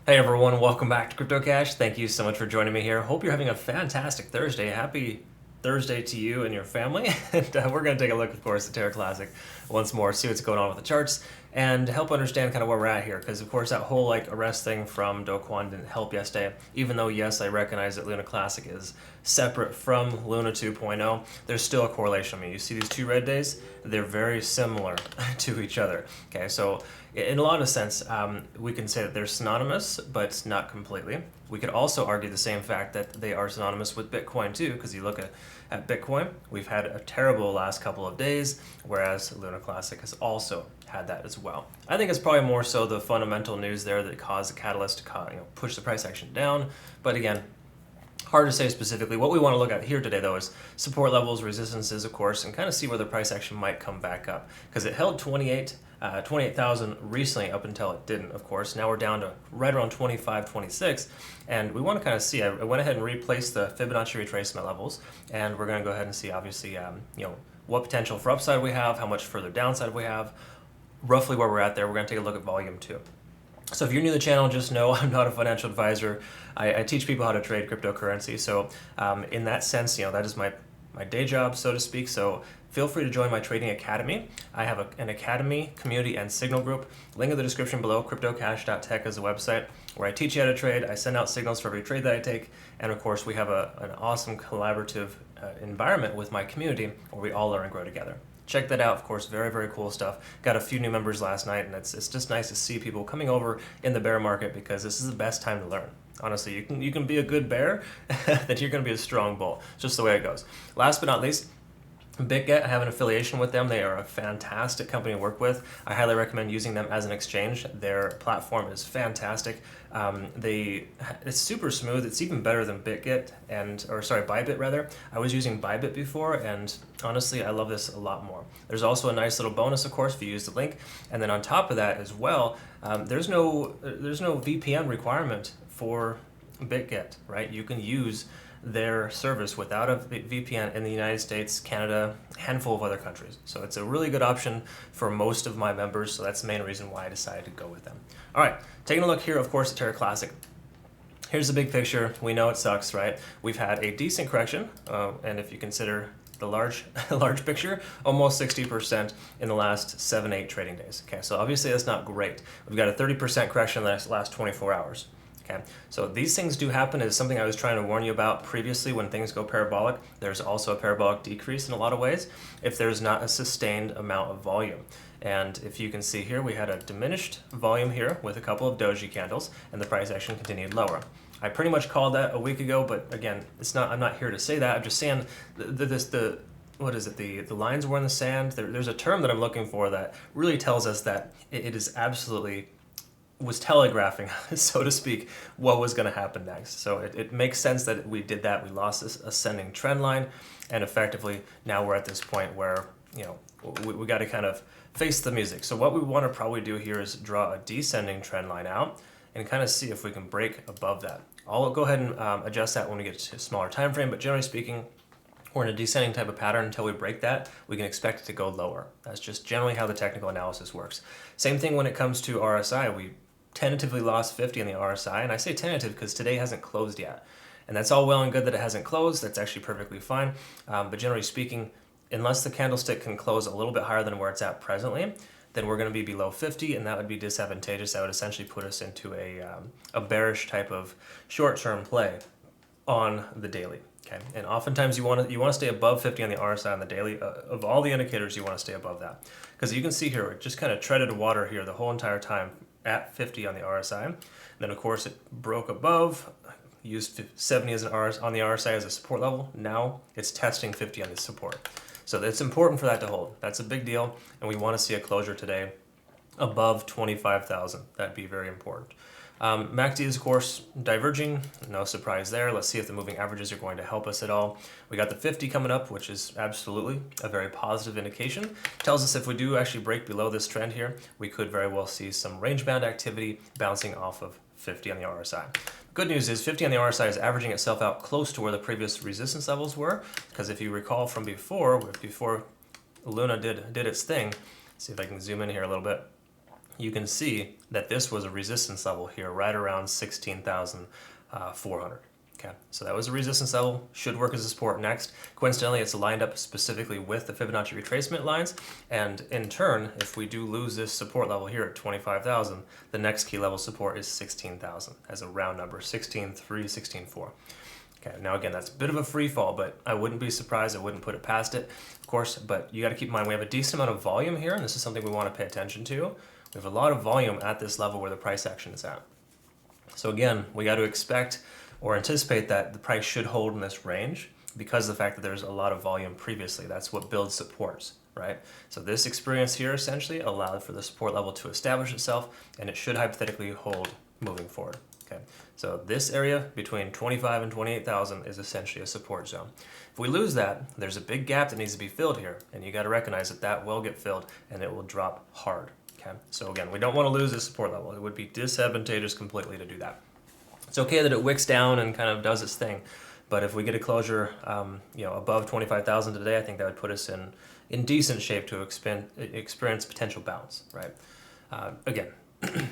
Hey everyone, welcome back to Crypto Cash. Thank you so much for joining me here. Hope you're having a fantastic Thursday. Happy Thursday to you and your family. And we're going to take a look, of course, at Terra Classic once more, see what's going on with the charts, and help understand kind of where we're at here. Because, of course, that whole arrest thing from Do Kwon didn't help yesterday. Even though, yes, I recognize that Luna Classic is separate from Luna 2.0, there's still a correlation. I mean, you see these two red days, they're very similar to each other. Okay, so in a lot of sense, we can say that they're synonymous, but not completely. We could also argue the same fact that they are synonymous with Bitcoin too, because you look at Bitcoin, we've had a terrible last couple of days, whereas Luna Classic has also had that as well. I think it's probably more so the fundamental news there that caused the catalyst to push the price action down. But again, hard to say specifically. What we want to look at here today, though, is support levels, resistances, of course, and kind of see where the price action might come back up. Because it held 28,000 recently up until it didn't, of course. Now we're down to right around 25, 26. And we want to kind of see, I went ahead and replaced the Fibonacci retracement levels. And we're going to go ahead and see, obviously, what potential for upside we have, how much further downside we have, roughly where we're at there. We're going to take a look at volume too. So if you're new to the channel, just know I'm not a financial advisor. I teach people how to trade cryptocurrency. So in that sense, that is my day job, so to speak. So feel free to join my trading academy. I have an academy, community, and signal group. Link in the description below. Cryptocash.tech is the website where I teach you how to trade. I send out signals for every trade that I take. And of course, we have an awesome collaborative environment with my community where we all learn and grow together. Check that out, of course, very, very cool stuff. Got a few new members last night, and it's just nice to see people coming over in the bear market because this is the best time to learn. Honestly, you can be a good bear, then you're going to be a strong bull. It's just the way it goes. Last but not least, BitGet, I have an affiliation with them. They are a fantastic company to work with. I highly recommend using them as an exchange. Their platform is fantastic. It's super smooth. It's even better than ByBit rather. I was using ByBit before, and honestly, I love this a lot more. There's also a nice little bonus, of course, if you use the link. And then on top of that as well, there's no VPN requirement for BitGet, right? You can use their service without a VPN in the United States, Canada, a handful of other countries. So it's a really good option for most of my members, so that's the main reason why I decided to go with them. All right, taking a look here, of course, at Terra Classic. Here's the big picture. We know it sucks, right? We've had a decent correction, and if you consider the large picture, almost 60% in the last 7-8 trading days. Okay, so obviously that's not great. We've got a 30% correction in the last 24 hours. Okay, so these things do happen. Is something I was trying to warn you about previously. When things go parabolic, there's also a parabolic decrease in a lot of ways if there's not a sustained amount of volume. And if you can see here, we had a diminished volume here with a couple of doji candles, and the price action continued lower. I pretty much called that a week ago, but again, I'm not here to say that. I'm just saying the lines were in the sand. There's a term that I'm looking for that really tells us that it is absolutely was telegraphing, so to speak, what was going to happen next. So it makes sense that we did that. We lost this ascending trend line, and effectively now we're at this point where we got to kind of face the music. So what we want to probably do here is draw a descending trend line out and kind of see if we can break above that. I'll go ahead and adjust that when we get to a smaller time frame, but generally speaking, we're in a descending type of pattern. Until we break that, we can expect it to go lower. That's just generally how the technical analysis works. Same thing when it comes to RSI. We tentatively lost 50 on the RSI, and I say tentative because today hasn't closed yet. And that's all well and good that it hasn't closed. That's actually perfectly fine. But generally speaking, unless the candlestick can close a little bit higher than where it's at presently, then we're going to be below 50, and that would be disadvantageous. That would essentially put us into a bearish type of short-term play on the daily. Okay, and oftentimes you want to stay above 50 on the RSI on the daily. Of all the indicators, you want to stay above that, because you can see here it just kind of treaded water here the whole entire time at 50 on the RSI. Then of course it broke above, used 70 on the RSI as a support level. Now it's testing 50 on the support. So it's important for that to hold. That's a big deal, and we want to see a closure today above 25,000. That'd be very important. MACD is, of course, diverging. No surprise there. Let's see if the moving averages are going to help us at all. We got the 50 coming up, which is absolutely a very positive indication. Tells us if we do actually break below this trend here, we could very well see some range-bound activity bouncing off of 50 on the RSI. Good news is 50 on the RSI is averaging itself out close to where the previous resistance levels were, because if you recall from before Luna did its thing, see if I can zoom in here a little bit. you can see that this was a resistance level here right around 16,400. Okay, so that was a resistance level, should work as a support next. Coincidentally, it's lined up specifically with the Fibonacci retracement lines, and in turn, if we do lose this support level here at 25,000, the next key level support is 16,000 as a round number, 16.3, 16.4. Okay, now again, that's a bit of a free fall, but I wouldn't be surprised, I wouldn't put it past it, of course, but you got to keep in mind we have a decent amount of volume here, and this is something we want to pay attention to. We have a lot of volume at this level where the price action is at. So again, we got to expect or anticipate that the price should hold in this range because of the fact that there's a lot of volume previously. That's what builds supports, right? So this experience here essentially allowed for the support level to establish itself, and it should hypothetically hold moving forward. Okay, so this area between 25 and 28,000 is essentially a support zone. If we lose that, there's a big gap that needs to be filled here, and you got to recognize that that will get filled and it will drop hard. Okay, so again, we don't want to lose this support level. It would be disadvantageous completely to do that. It's okay that it wicks down and kind of does its thing, but if we get a closure, above 25,000 today, I think that would put us in decent shape to experience potential bounce, right? Again,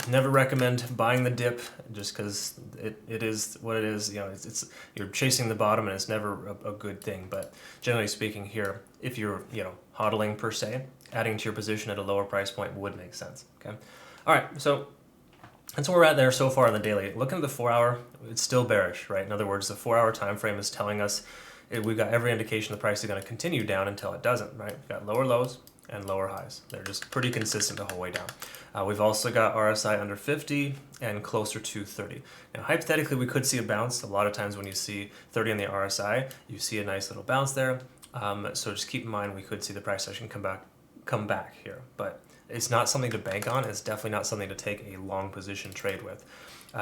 never recommend buying the dip just because it is what it is. It's you're chasing the bottom and it's never a good thing. But generally speaking, here, if you're hodling per se, adding to your position at a lower price point would make sense. Okay, all right, so that's where we're at there so far on the daily. Looking at the 4 hour, it's still bearish, right? In other words, the 4 hour time frame is telling us we've got every indication the price is going to continue down until it doesn't, right? We've got lower lows and lower highs. They're just pretty consistent the whole way down. We've also got RSI under 50 and closer to 30. Now, hypothetically, we could see a bounce. A lot of times when you see 30 on the RSI, you see a nice little bounce there. So just keep in mind we could see the price action come back here, but it's not something to bank on. It's definitely not something to take a long position trade with.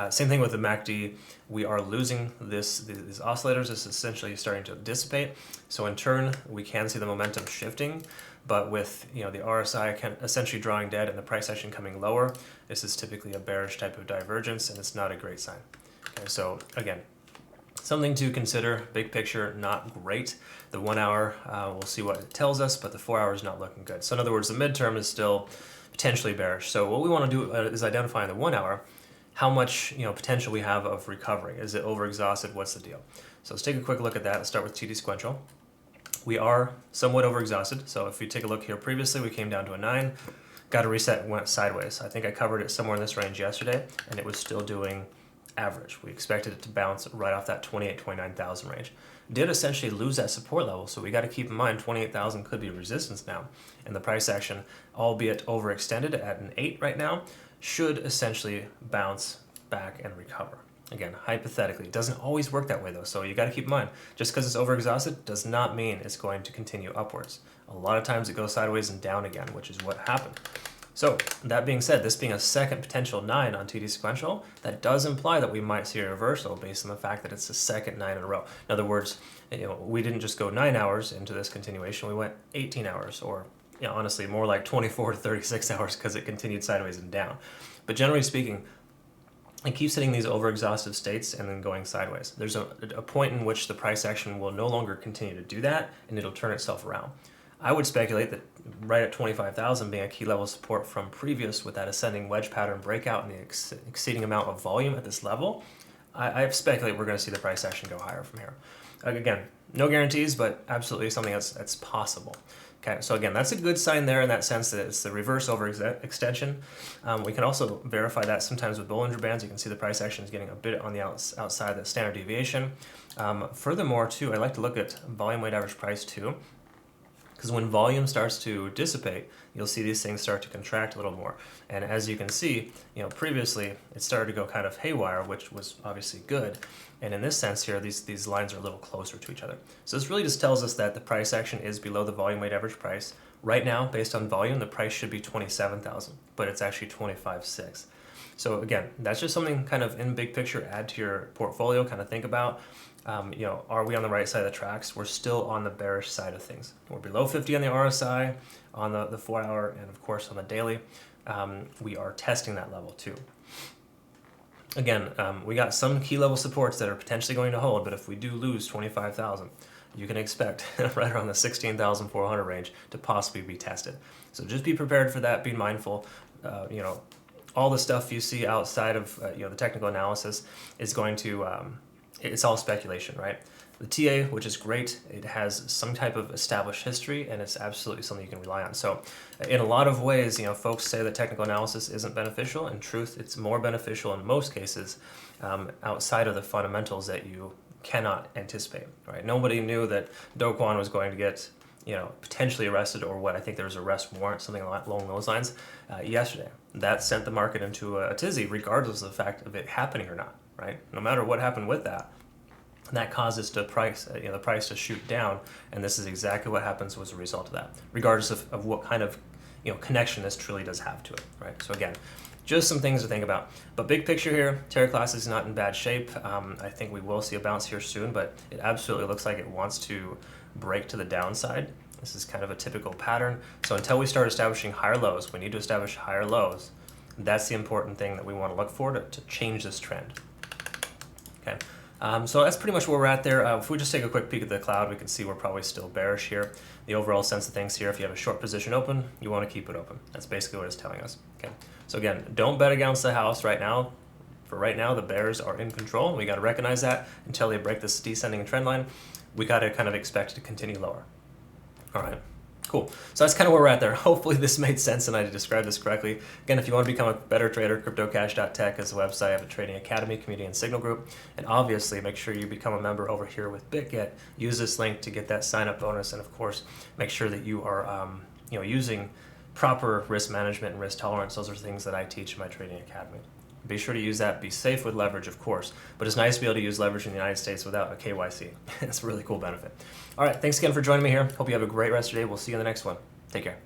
Same thing with the MACD. We are losing these oscillators. It's essentially starting to dissipate. So in turn, we can see the momentum shifting. But with the RSI essentially drawing dead and the price action coming lower, this is typically a bearish type of divergence, and it's not a great sign. Okay, so again, something to consider. Big picture, not great. The 1 hour, we'll see what it tells us, but the 4 hour is not looking good. So in other words, the midterm is still potentially bearish. So what we want to do is identify in the 1 hour how much potential we have of recovery. Is it overexhausted? What's the deal? So let's take a quick look at that. Let's start with TD sequential. We are somewhat overexhausted. So if we take a look here previously, we came down to a 9, got a reset and went sideways. I think I covered it somewhere in this range yesterday, and it was still doing average. We expected it to bounce right off that 29,000 range. Did essentially lose that support level, so we got to keep in mind 28,000 could be resistance now, and the price action, albeit overextended at an 8 right now, should essentially bounce back and recover. Again, hypothetically, it doesn't always work that way though, so you got to keep in mind, just because it's overexhausted does not mean it's going to continue upwards. A lot of times it goes sideways and down again, which is what happened. So that being said, this being a second potential 9 on TD sequential, that does imply that we might see a reversal based on the fact that it's the second 9 in a row. In other words, we didn't just go 9 hours into this continuation, we went 18 hours, or honestly more like 24 to 36 hours because it continued sideways and down. But generally speaking, it keeps hitting these overexhaustive states and then going sideways. There's a point in which the price action will no longer continue to do that, and it'll turn itself around. I would speculate that right at 25,000 being a key level support from previous with that ascending wedge pattern breakout and the exceeding amount of volume at this level, I speculate we're going to see the price action go higher from here. Again, no guarantees, but absolutely something that's possible. Okay, so again, that's a good sign there in that sense that it's the reverse overextension. We can also verify that sometimes with Bollinger Bands. You can see the price action is getting a bit on the outside of the standard deviation. Furthermore, too, I like to look at volume weighted average price too, because when volume starts to dissipate, you'll see these things start to contract a little more. And as you can see, previously it started to go kind of haywire, which was obviously good. And in this sense here, these lines are a little closer to each other. So this really just tells us that the price action is below the volume weighted average price. Right now, based on volume, the price should be 27,000, but it's actually 25,600. So again, that's just something kind of in big picture, add to your portfolio, kind of think about. Are we on the right side of the tracks? We're still on the bearish side of things. We're below 50 on the RSI, on the 4 hour, and of course on the daily. We are testing that level too. Again, we got some key level supports that are potentially going to hold, but if we do lose 25,000, you can expect right around the 16,400 range to possibly be tested. So just be prepared for that, be mindful. all the stuff you see outside of the technical analysis is going to it's all speculation, right? The TA, which is great, it has some type of established history, and it's absolutely something you can rely on. So in a lot of ways, folks say that technical analysis isn't beneficial. In truth, it's more beneficial in most cases outside of the fundamentals that you cannot anticipate, right? Nobody knew that Do Kwon was going to get potentially arrested, or what I think there was an arrest warrant, something along those lines, yesterday. That sent the market into a tizzy, regardless of the fact of it happening or not, right? No matter what happened with that, that causes the price to shoot down, and this is exactly what happens as a result of that, regardless of what kind of connection this truly does have to it, right? So again, just some things to think about. But big picture here, Terra Classic is not in bad shape. I think we will see a bounce here soon, but it absolutely looks like it wants to break to the downside. This is kind of a typical pattern. So until we start establishing higher lows, we need to establish higher lows. That's the important thing that we want to look for to change this trend. Okay. So that's pretty much where we're at there. If we just take a quick peek at the cloud, we can see we're probably still bearish here. The overall sense of things here, if you have a short position open, you want to keep it open. That's basically what it's telling us. Okay. So again, don't bet against the house right now. For right now, the bears are in control. We got to recognize that until they break this descending trend line. We got to kind of expect it to continue lower. All right. Cool. So that's kind of where we're at there. Hopefully this made sense and I described this correctly. Again, if you want to become a better trader, cryptocash.tech is the website. I have a trading academy, community, and signal group. And obviously, make sure you become a member over here with BitGet. Use this link to get that sign-up bonus. And of course, make sure that you are using proper risk management and risk tolerance. Those are things that I teach in my trading academy. Be sure to use that. Be safe with leverage, of course. But it's nice to be able to use leverage in the United States without a KYC. It's a really cool benefit. All right, thanks again for joining me here. Hope you have a great rest of your day. We'll see you in the next one. Take care.